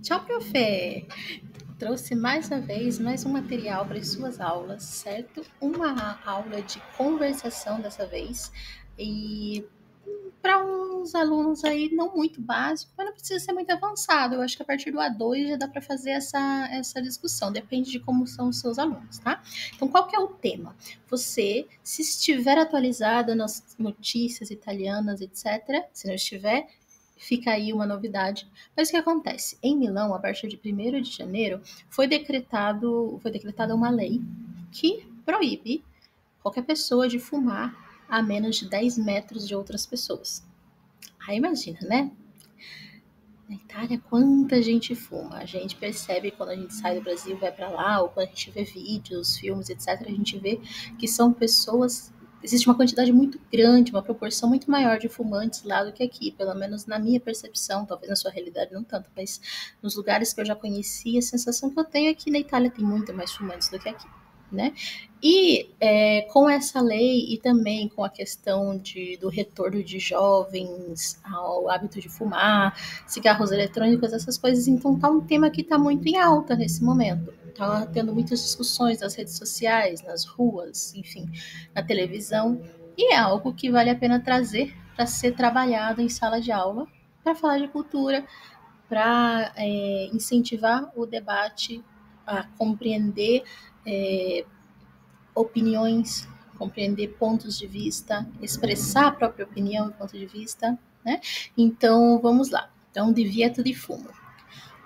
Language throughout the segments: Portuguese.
Tchau, profe! Trouxe mais uma vez mais um material para as suas aulas, certo? Uma aula de conversação dessa vez. E para uns alunos aí não muito básico, mas não precisa ser muito avançado. Eu acho que a partir do A2 já dá para fazer essa discussão, depende de como são os seus alunos, tá? Então, qual que é o tema? Você, se estiver atualizado nas notícias italianas, etc., se não estiver, fica aí uma novidade. Mas o que acontece? Em Milão, a partir de 1º de janeiro, foi decretada uma lei que proíbe qualquer pessoa de fumar a menos de 10 metros de outras pessoas. Aí imagina, né? Na Itália, quanta gente fuma. A gente percebe quando a gente sai do Brasil, vai para lá, ou quando a gente vê vídeos, filmes, etc., a gente vê que são pessoas. Existe uma quantidade muito grande, uma proporção muito maior de fumantes lá do que aqui, pelo menos na minha percepção, talvez na sua realidade não tanto, mas nos lugares que eu já conheci, a sensação que eu tenho é que na Itália tem muito mais fumantes do que aqui, né? E com essa lei e também com a questão do retorno de jovens ao hábito de fumar, cigarros eletrônicos, essas coisas, então tá um tema que está muito em alta nesse momento. Tá tendo muitas discussões nas redes sociais, nas ruas, enfim, na televisão, e é algo que vale a pena trazer para ser trabalhado em sala de aula, para falar de cultura, para incentivar o debate, a compreender opiniões, compreender pontos de vista, expressar a própria opinião e ponto de vista, né? Então, vamos lá. Então, divieto de fumo.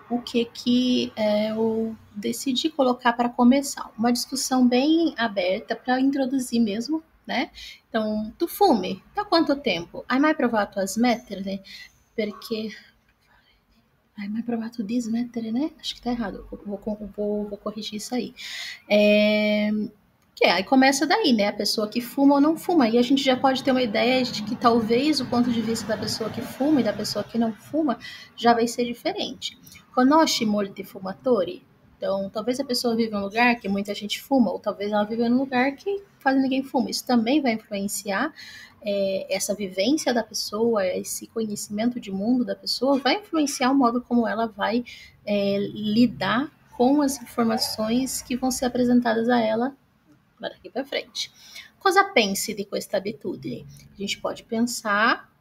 O que eu decidi colocar para começar? Uma discussão bem aberta para introduzir mesmo, né? Então, tu fume, da quanto tempo? Hai mai provato a smettere? Perché hai mai provato di smettere, né? Acho que tá errado. Vou corrigir isso aí. Aí começa daí, né? A pessoa que fuma ou não fuma. E a gente já pode ter uma ideia de que talvez o ponto de vista da pessoa que fuma e da pessoa que não fuma já vai ser diferente. Conosce molti fumatori? Então, talvez a pessoa vive em um lugar que muita gente fuma, ou talvez ela vive em um lugar que quase ninguém fuma. Isso também vai influenciar essa vivência da pessoa, esse conhecimento de mundo da pessoa, vai influenciar o modo como ela vai lidar com as informações que vão ser apresentadas a ela daqui para frente. Cosa pensi di questa abitudine? A gente pode pensar,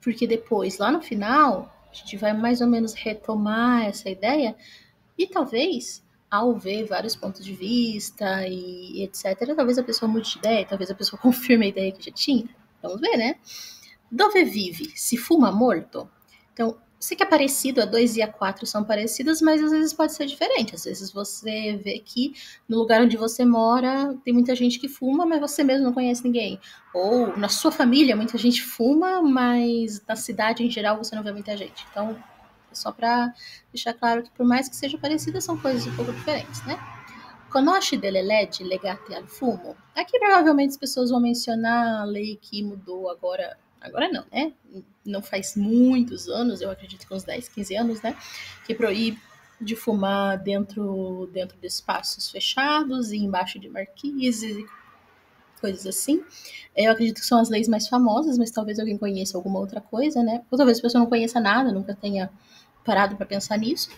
porque depois, lá no final, a gente vai mais ou menos retomar essa ideia e talvez, ao ver vários pontos de vista e etc., talvez a pessoa mude de ideia, talvez a pessoa confirme a ideia que já tinha. Vamos ver, né? Dove vive? Se fuma morto? Então, sei que é parecido, a 2 e a 4 são parecidas, mas às vezes pode ser diferente. Às vezes você vê que no lugar onde você mora tem muita gente que fuma, mas você mesmo não conhece ninguém. Ou na sua família muita gente fuma, mas na cidade em geral você não vê muita gente. Então, é só para deixar claro que por mais que sejam parecidas, são coisas um pouco diferentes, né? Conosce delle leggi legate al fumo? Aqui provavelmente as pessoas vão mencionar a lei que mudou agora não, né? Não faz muitos anos, eu acredito que uns 10, 15 anos, né? Que proíbe de fumar dentro de espaços fechados e embaixo de marquises e coisas assim. Eu acredito que são as leis mais famosas, mas talvez alguém conheça alguma outra coisa, né? Ou talvez a pessoa não conheça nada, nunca tenha parado para pensar nisso.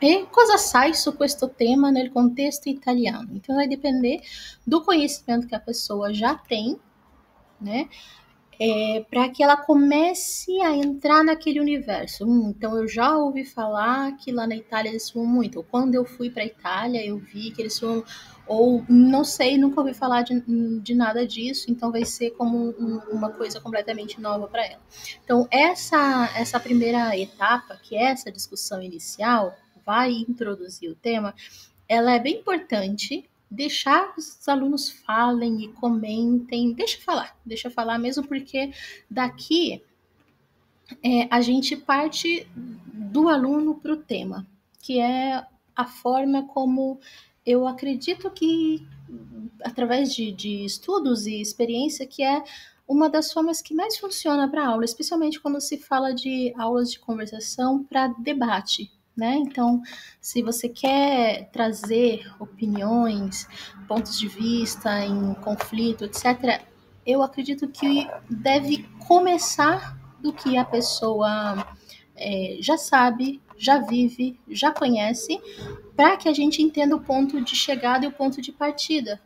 E cosa sai su questo tema nel contesto italiano? Então vai depender do conhecimento que a pessoa já tem, né? Para que ela comece a entrar naquele universo. Então eu já ouvi falar que lá na Itália eles fumam muito. Ou quando eu fui para a Itália eu vi que eles fumam. Ou não sei, nunca ouvi falar de nada disso. Então vai ser como uma coisa completamente nova para ela. Então essa primeira etapa, que é essa discussão inicial, vai introduzir o tema. Ela é bem importante. Deixar os alunos falem e comentem, deixa falar mesmo, porque daqui a gente parte do aluno para o tema, que é a forma como eu acredito que, através de estudos e experiência, que é uma das formas que mais funciona para aula, especialmente quando se fala de aulas de conversação para debate, né? Então, se você quer trazer opiniões, pontos de vista em conflito, etc., eu acredito que deve começar do que a pessoa já sabe, já vive, já conhece, para que a gente entenda o ponto de chegada e o ponto de partida,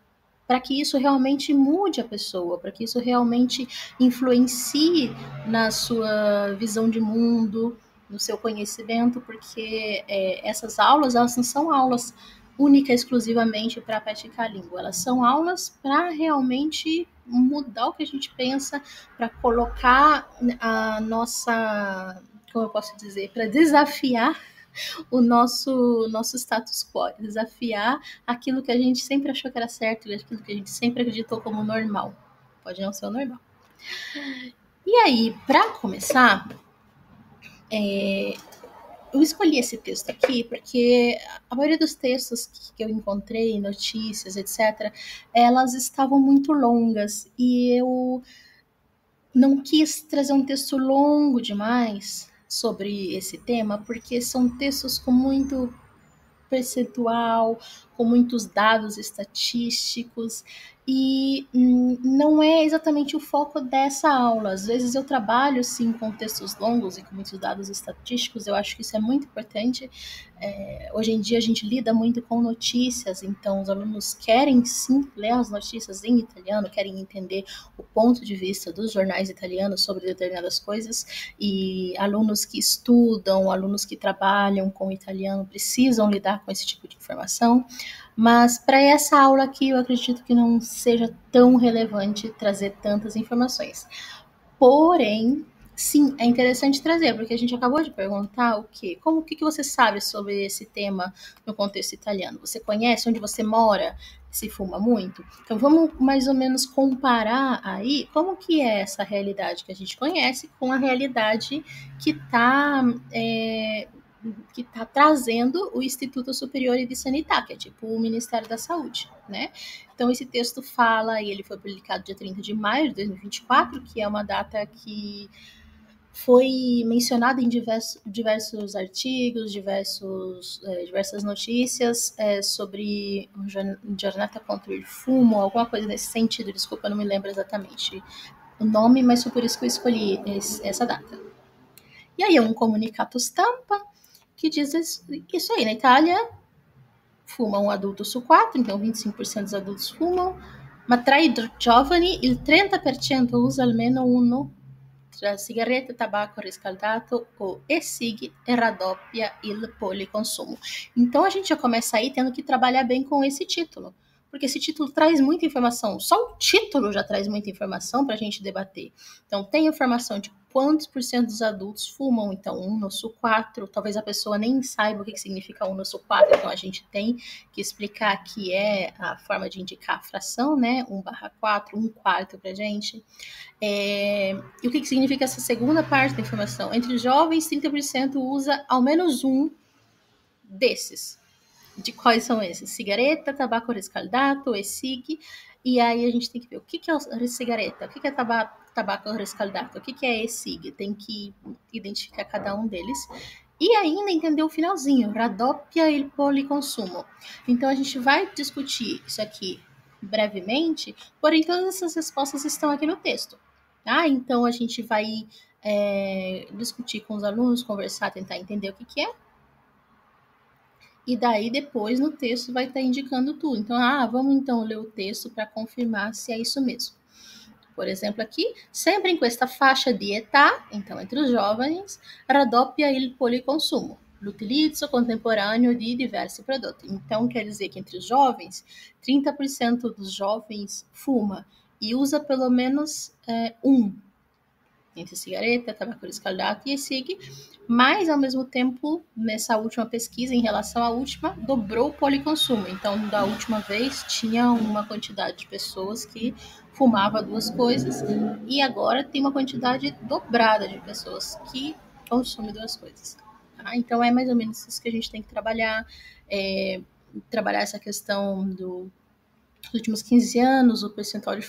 para que isso realmente mude a pessoa, para que isso realmente influencie na sua visão de mundo, no seu conhecimento, porque essas aulas, elas não são aulas única exclusivamente para praticar a língua, elas são aulas para realmente mudar o que a gente pensa, para colocar a nossa, como eu posso dizer, para desafiar o nosso status quo, desafiar aquilo que a gente sempre achou que era certo, aquilo que a gente sempre acreditou como normal. Pode não ser o normal. E aí, para começar, eu escolhi esse texto aqui porque a maioria dos textos que eu encontrei, notícias, etc., elas estavam muito longas e eu não quis trazer um texto longo demais sobre esse tema, porque são textos com muito percentual, com muitos dados estatísticos, e não é exatamente o foco dessa aula. Às vezes eu trabalho sim com textos longos e com muitos dados estatísticos, eu acho que isso é muito importante. Hoje em dia a gente lida muito com notícias, então os alunos querem sim ler as notícias em italiano, querem entender o ponto de vista dos jornais italianos sobre determinadas coisas, e alunos que estudam, alunos que trabalham com italiano precisam lidar com esse tipo de informação. Mas para essa aula aqui eu acredito que não seja tão relevante trazer tantas informações. Porém, sim, é interessante trazer, porque a gente acabou de perguntar o quê? O que você sabe sobre esse tema no contexto italiano? Você conhece onde você mora? Se fuma muito? Então vamos mais ou menos comparar aí como que é essa realidade que a gente conhece com a realidade que está que está trazendo o Instituto Superior de Sanità, que é tipo o Ministério da Saúde, né? Então esse texto fala, e ele foi publicado dia 30 de maio de 2024, que é uma data que foi mencionada em diversos artigos, diversas notícias sobre Giornata contra il Fumo, alguma coisa nesse sentido, desculpa, não me lembro exatamente o nome, mas foi por isso que eu escolhi essa data. E aí é um comunicato stampa que diz isso aí, na Itália fuma um adulto su 4, então 25% dos adultos fumam, ma tra i giovani il 30% usa almeno uno tra sigarette, tabacco riscaldato ou e-cig e raddoppia il policonsumo. Então a gente já começa aí tendo que trabalhar bem com esse título, porque esse título traz muita informação. Só o título já traz muita informação para a gente debater. Então tem informação de quantos por cento dos adultos fumam, então 1 no su 4, talvez a pessoa nem saiba o que significa 1 no su 4, então a gente tem que explicar que é a forma de indicar a fração, né, 1/4, 1/4 pra gente. E o que significa essa segunda parte da informação? Entre os jovens, 30% usa ao menos um desses. De quais são esses? Cigareta, tabaco riscaldato, e-cig. E aí a gente tem que ver o que é cigareta, o que é tabaco riscaldato, o que é e-cig. Tem que identificar cada um deles. E ainda entender o finalzinho, raddoppia il policonsumo. Então a gente vai discutir isso aqui brevemente, porém todas essas respostas estão aqui no texto. Tá? Então a gente vai discutir com os alunos, conversar, tentar entender o que é. E daí depois no texto vai estar indicando tudo. Então, vamos então ler o texto para confirmar se é isso mesmo. Por exemplo, aqui, sempre em questa faixa de età, então entre os jovens, raddoppia il policonsumo, l'utilizzo contemporâneo de diversi prodotti. Então, quer dizer que entre os jovens, 30% dos jovens fuma e usa pelo menos entre cigareta, tabaco riscaldato e e-cig, mas ao mesmo tempo, nessa última pesquisa, em relação à última, dobrou o policonsumo. Então, da última vez, tinha uma quantidade de pessoas que fumava duas coisas e agora tem uma quantidade dobrada de pessoas que consomem duas coisas. Tá? Então, é mais ou menos isso que a gente tem que trabalhar, trabalhar essa questão nos últimos 15 anos, o percentual de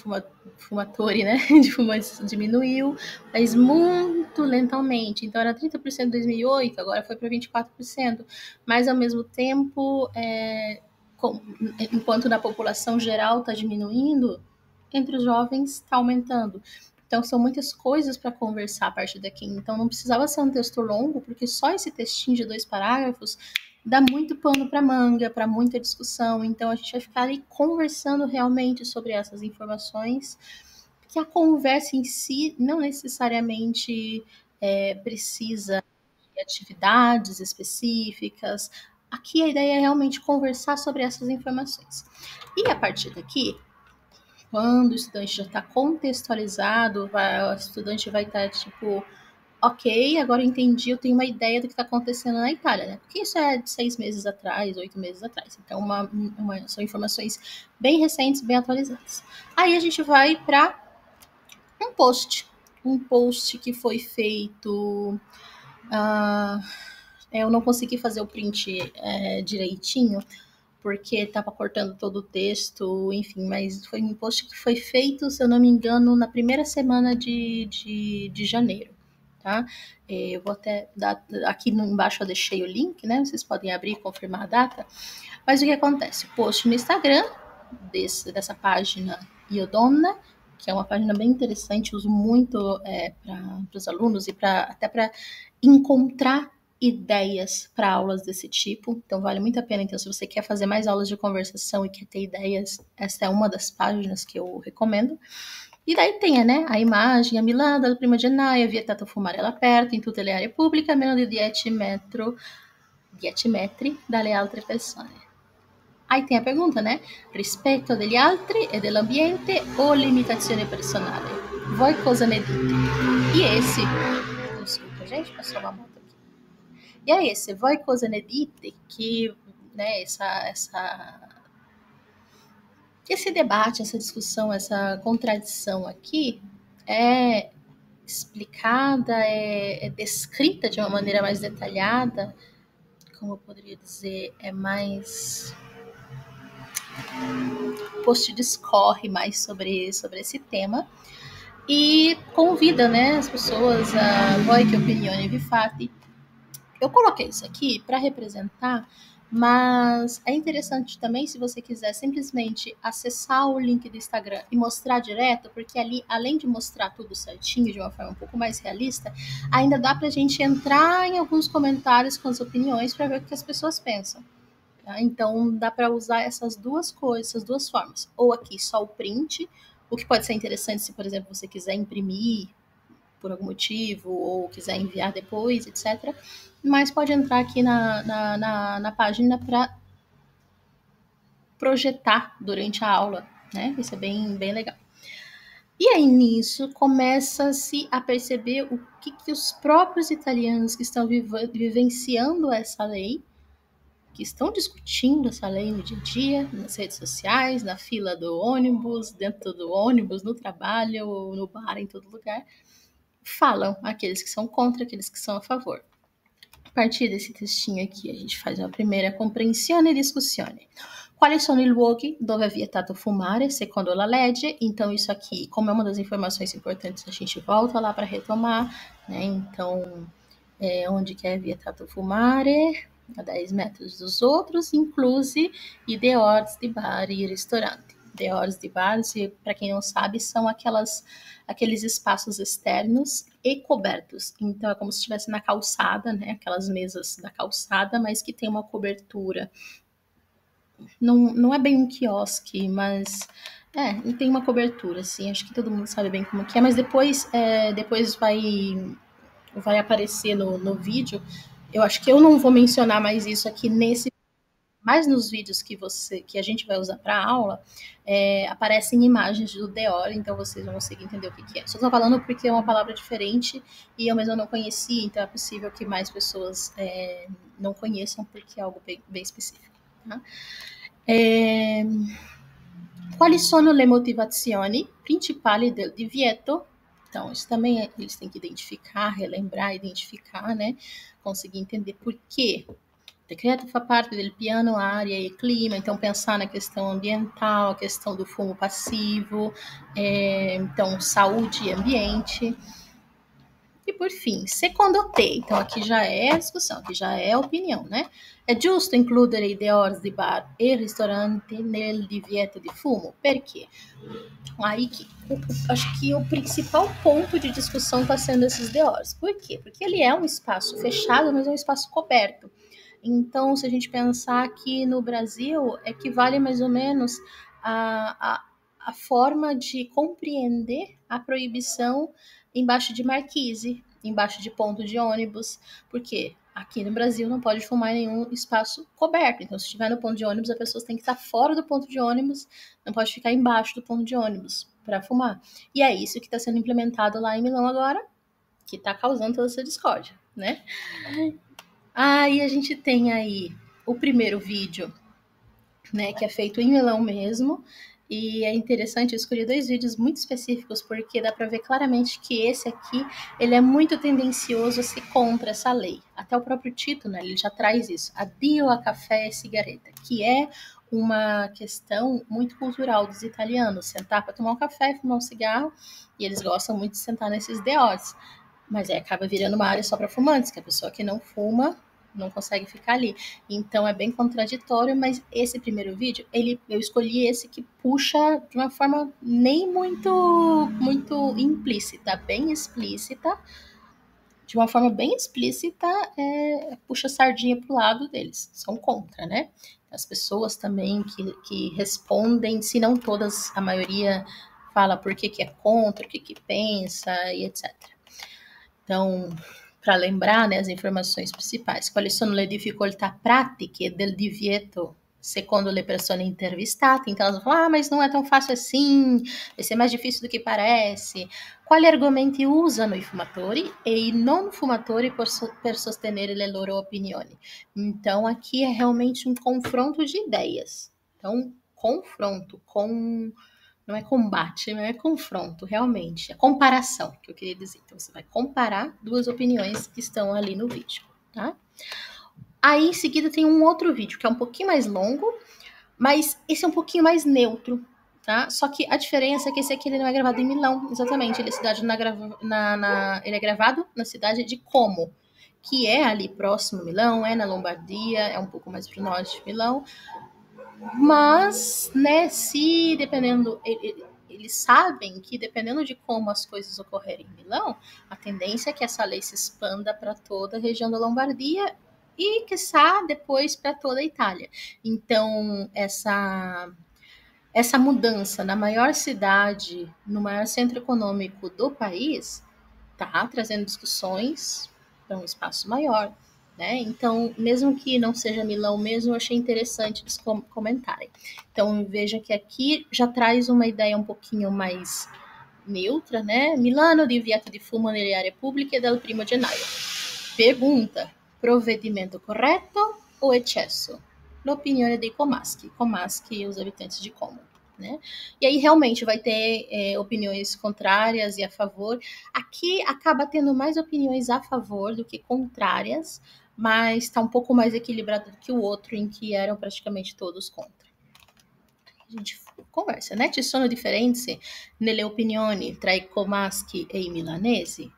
fumatori, né, de fumantes diminuiu, mas muito lentamente. Então, era 30% em 2008, agora foi para 24%. Mas, ao mesmo tempo, enquanto na população geral está diminuindo, entre os jovens está aumentando. Então, são muitas coisas para conversar a partir daqui. Então, não precisava ser um texto longo, porque só esse textinho de 2 parágrafos dá muito pano para manga, para muita discussão. Então, a gente vai ficar ali conversando realmente sobre essas informações, que a conversa em si não necessariamente precisa de atividades específicas. Aqui a ideia é realmente conversar sobre essas informações. E a partir daqui, quando o estudante já está contextualizado, o estudante vai estar tipo, ok, agora eu entendi, eu tenho uma ideia do que está acontecendo na Itália, né? Porque isso é de 6 meses atrás, 8 meses atrás. Então, são informações bem recentes, bem atualizadas. Aí a gente vai para um post que foi feito. Eu não consegui fazer o print direitinho, porque estava cortando todo o texto, enfim, mas foi um post que foi feito, se eu não me engano, na primeira semana de janeiro, tá? Eu vou até dar, aqui embaixo eu deixei o link, né? Vocês podem abrir e confirmar a data. Mas o que acontece? Post no Instagram dessa página Iodonna, que é uma página bem interessante, uso muito para os alunos e até para encontrar ideias para aulas desse tipo, então vale muito a pena. Então, se você quer fazer mais aulas de conversação e quer ter ideias, essa é uma das páginas que eu recomendo. E daí tem, né, a imagem, a Milano, della prima gennaio, vietato fumare all'aperto in tutte le aree pubbliche a meno di 10 metri dalle altre persone. Aí tem a pergunta, né? Rispetto degli altri e dell'ambiente o limitazione personale? Voi cosa ne dite? E esse... Desculpa, gente, passou uma moto aqui. E é esse, voi cosa ne dite? Que, né, esse debate, essa discussão, essa contradição aqui é explicada, é descrita de uma maneira mais detalhada, como eu poderia dizer, é mais... O post discorre mais sobre esse tema e convida, né, as pessoas a voi che opinione vi fate. Eu coloquei isso aqui para representar, mas é interessante também se você quiser simplesmente acessar o link do Instagram e mostrar direto, porque ali, além de mostrar tudo certinho, de uma forma um pouco mais realista, ainda dá para a gente entrar em alguns comentários com as opiniões para ver o que as pessoas pensam. Tá? Então, dá para usar essas duas coisas, essas duas formas. Ou aqui só o print, o que pode ser interessante se, por exemplo, você quiser imprimir por algum motivo, ou quiser enviar depois, etc. Mas pode entrar aqui na página para projetar durante a aula, né? Isso é bem, bem legal. E aí, nisso, começa-se a perceber o que os próprios italianos que estão vivenciando essa lei, que estão discutindo essa lei no dia a dia, nas redes sociais, na fila do ônibus, dentro do ônibus, no trabalho, no bar, em todo lugar, falam, aqueles que são contra, aqueles que são a favor. A partir desse textinho aqui, a gente faz uma primeira compreensão e discussione. Quali sono i luoghi dove è vietato fumare secondo la legge? Então, isso aqui, como é uma das informações importantes, a gente volta lá para retomar, né? Então, onde que é vietato fumare? A 10 metros dos outros, inclusive i deorzi di bar e ristoranti. Deorzi di bar, para quem não sabe, são aqueles espaços externos e cobertos. Então, é como se estivesse na calçada, né? Aquelas mesas da calçada, mas que tem uma cobertura. Não é bem um quiosque, mas tem uma cobertura, assim. Acho que todo mundo sabe bem como que é, mas depois vai aparecer no vídeo. Eu acho que eu não vou mencionar mais isso aqui mas nos vídeos que a gente vai usar para aula, aparecem imagens do Deor, então vocês vão conseguir entender o que é. Só estou falando porque é uma palavra diferente e eu mesma não conhecia, então é possível que mais pessoas não conheçam porque é algo bem, bem específico. Tá? Quali sono le motivazioni principali del divieto? Então, isso também eles têm que identificar, relembrar, identificar, né? Conseguir entender por quê. O decreto fa parte del piano área e clima, então pensar na questão ambiental, a questão do fumo passivo, então saúde e ambiente. E por fim, secondo te, então aqui já é a discussão, aqui já é a opinião, né? É giusto includere i deors di bar e ristorante nel divieto di fumo? Perché? Aí que acho que o principal ponto de discussão está sendo esses deors. Por quê? Porque ele é um espaço fechado, mas é um espaço coberto. Então, se a gente pensar que no Brasil, equivale mais ou menos a forma de compreender a proibição embaixo de marquise, embaixo de ponto de ônibus, porque aqui no Brasil não pode fumar em nenhum espaço coberto. Então, se estiver no ponto de ônibus, a pessoa tem que estar fora do ponto de ônibus, não pode ficar embaixo do ponto de ônibus para fumar. E é isso que está sendo implementado lá em Milão agora, que está causando toda essa discórdia, né? Aí a gente tem aí o primeiro vídeo, né, que é feito em Milão mesmo, e é interessante, eu escolhi 2 vídeos muito específicos, porque dá para ver claramente que esse aqui, ele é muito tendencioso a ser contra essa lei. Até o próprio título, né, ele já traz isso, addio a café e cigareta, que é uma questão muito cultural dos italianos, sentar para tomar um café e fumar um cigarro, e eles gostam muito de sentar nesses deós. Mas aí acaba virando uma área só para fumantes, que a pessoa que não fuma não consegue ficar ali. Então é bem contraditório, mas esse primeiro vídeo, eu escolhi esse que puxa de uma forma nem muito implícita, bem explícita, de uma forma bem explícita, puxa a sardinha pro lado deles, são contra, né? As pessoas também que respondem, se não todas, a maioria fala por que é contra, o que pensa e etc. Então, para lembrar, né, as informações principais. Quali sono le difficoltà pratiche del divieto secondo le persone intervistate? Então, elas vão falar, mas não é tão fácil assim, vai ser mais difícil do que parece. Quali argomenti usano i fumatori e i non fumatori per sostenere le loro opinioni? Então, aqui é realmente um confronto de ideias. Então, confronto com... Não é combate, não é confronto, realmente. É comparação, que eu queria dizer. Então, você vai comparar 2 opiniões que estão ali no vídeo, tá? Aí, em seguida, tem um outro vídeo, que é um pouquinho mais longo, mas esse é um pouquinho mais neutro, tá? Só que a diferença é que esse aqui ele não é gravado em Milão, exatamente. Ele é gravado na cidade de Como, que é ali próximo a Milão, é na Lombardia, é um pouco mais pro norte de Milão. Mas, né, se dependendo, eles sabem que dependendo de como as coisas ocorrerem em Milão, a tendência é que essa lei se expanda para toda a região da Lombardia e, quiçá, depois para toda a Itália. Então, essa mudança na maior cidade, no maior centro econômico do país, tá trazendo discussões para um espaço maior. Né? Então, mesmo que não seja Milão mesmo, eu achei interessante eles comentarem. Então, veja que aqui já traz uma ideia um pouquinho mais neutra, né? Milano divieto di fumo nelle aree pubbliche dal 1° gennaio. Pergunta, provvedimento corretto ou eccesso? L'opinione dei comaschi. Comaschi, os habitantes de Como. Né? E aí realmente vai ter opiniões contrárias e a favor. Aqui acaba tendo mais opiniões a favor do que contrárias, mas está um pouco mais equilibrado do que o outro, em que eram praticamente todos contra. A gente conversa, né? Ci sono differenze nelle opinioni tra i comaschi e i milanesi?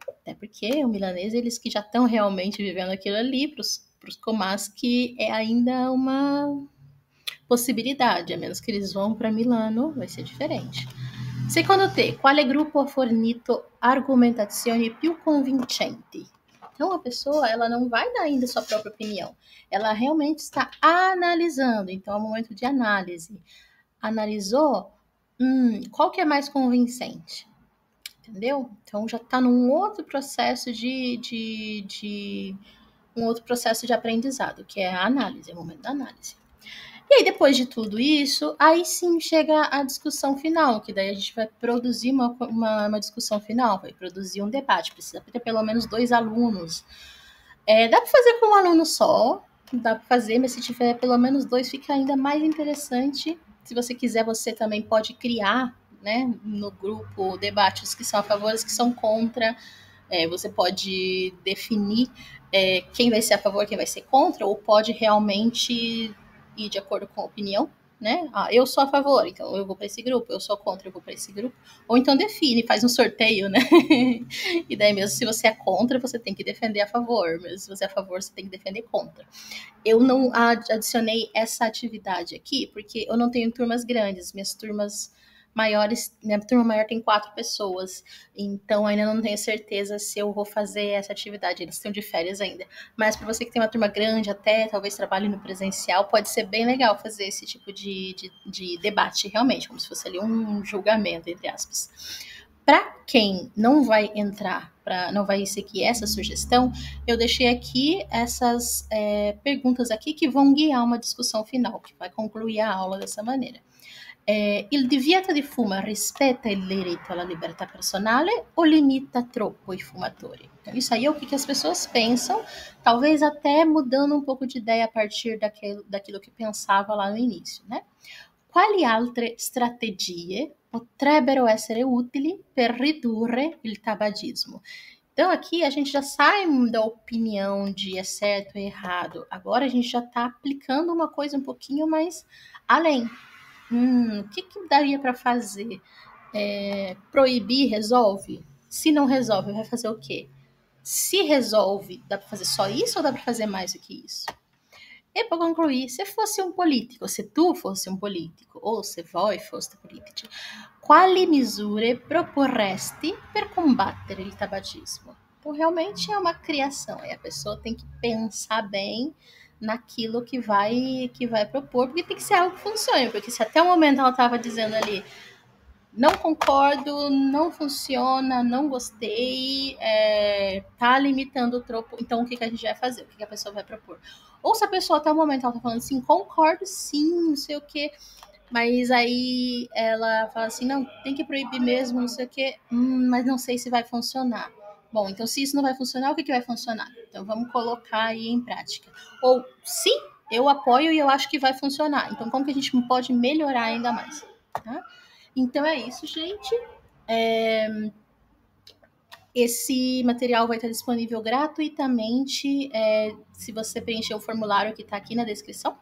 Até porque o milanês, eles que já estão realmente vivendo aquilo ali, para os comaschi é ainda uma possibilidade, a menos que eles vão para Milano, vai ser diferente. Secondo te, quale gruppo ha fornito argomentazioni più convincenti? Então, a pessoa, ela não vai dar ainda sua própria opinião. Ela realmente está analisando. Então, é o momento de análise. Analisou, qual que é mais convincente? Entendeu? Então, já está num outro processo um outro processo de aprendizado, que é a análise, é o momento da análise. E aí, depois de tudo isso, aí sim chega a discussão final, que daí a gente vai produzir uma discussão final, vai produzir um debate, precisa ter pelo menos 2 alunos. Dá para fazer com um aluno só, dá para fazer, mas se tiver pelo menos 2, fica ainda mais interessante. Se você quiser, você também pode criar, né, no grupo debates que são a favor, que são contra. Você pode definir quem vai ser a favor, quem vai ser contra, ou pode realmente ir de acordo com a opinião, né? Eu sou a favor, então eu vou para esse grupo, eu sou contra, eu vou para esse grupo. Ou então define, faz um sorteio, né? E daí mesmo se você é contra, você tem que defender a favor, mas se você é a favor, você tem que defender contra. Eu não adicionei essa atividade aqui, porque eu não tenho turmas grandes, minhas turmas maiores, minha turma maior tem 4 pessoas, então ainda não tenho certeza se eu vou fazer essa atividade, eles estão de férias ainda. Mas para você que tem uma turma grande até, talvez trabalhe no presencial, pode ser bem legal fazer esse tipo de debate, realmente, como se fosse ali um julgamento, entre aspas. Para quem não vai entrar, não vai seguir essa sugestão, eu deixei aqui essas perguntas aqui que vão guiar uma discussão final, que vai concluir a aula dessa maneira. Il divieto di fumo rispetta il diritto alla libertà personale o limita troppo i fumatori? Então, isso aí é o que as pessoas pensam, talvez até mudando um pouco de ideia a partir daquilo que pensava lá no início, né? Quali altre strategie potrebbero essere utili per ridurre il tabagismo? Então, aqui a gente já sai da opinião de é certo ou errado. Agora a gente já está aplicando uma coisa um pouquinho mais além. O que daria para fazer? Proibir resolve? Se não resolve, vai fazer o quê? Se resolve, dá para fazer só isso ou dá para fazer mais do que isso? E para concluir, se fosse um político, se tu fosse um político, ou se voi foste politici, quali misure proporresti per combattere il tabagismo? Então, realmente é uma criação, e a pessoa tem que pensar bem naquilo que vai propor, porque tem que ser algo que funcione, porque se até o momento ela estava dizendo ali, não concordo, não funciona, não gostei, tá limitando o tropo, então o que a gente vai fazer? O que a pessoa vai propor? Ou se a pessoa até o momento ela tá falando assim, concordo sim, não sei o que, mas aí ela fala assim, não, tem que proibir mesmo, não sei o que, mas não sei se vai funcionar. Bom, então se isso não vai funcionar, o que vai funcionar? Então vamos colocar aí em prática. Ou sim, eu apoio e eu acho que vai funcionar. Então como que a gente pode melhorar ainda mais? Tá? Então é isso, gente. Esse material vai estar disponível gratuitamente se você preencher o formulário que está aqui na descrição,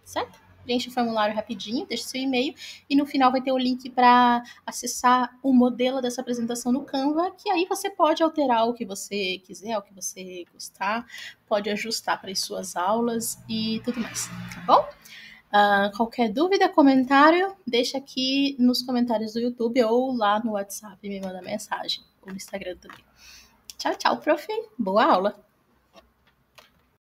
certo? Preenche o formulário rapidinho, deixa seu e-mail e no final vai ter o link para acessar o modelo dessa apresentação no Canva, que aí você pode alterar o que você quiser, o que você gostar, pode ajustar para as suas aulas e tudo mais, tá bom? Qualquer dúvida, comentário, deixa aqui nos comentários do YouTube ou lá no WhatsApp, me manda mensagem, ou no Instagram também. Tchau, tchau, prof. Boa aula!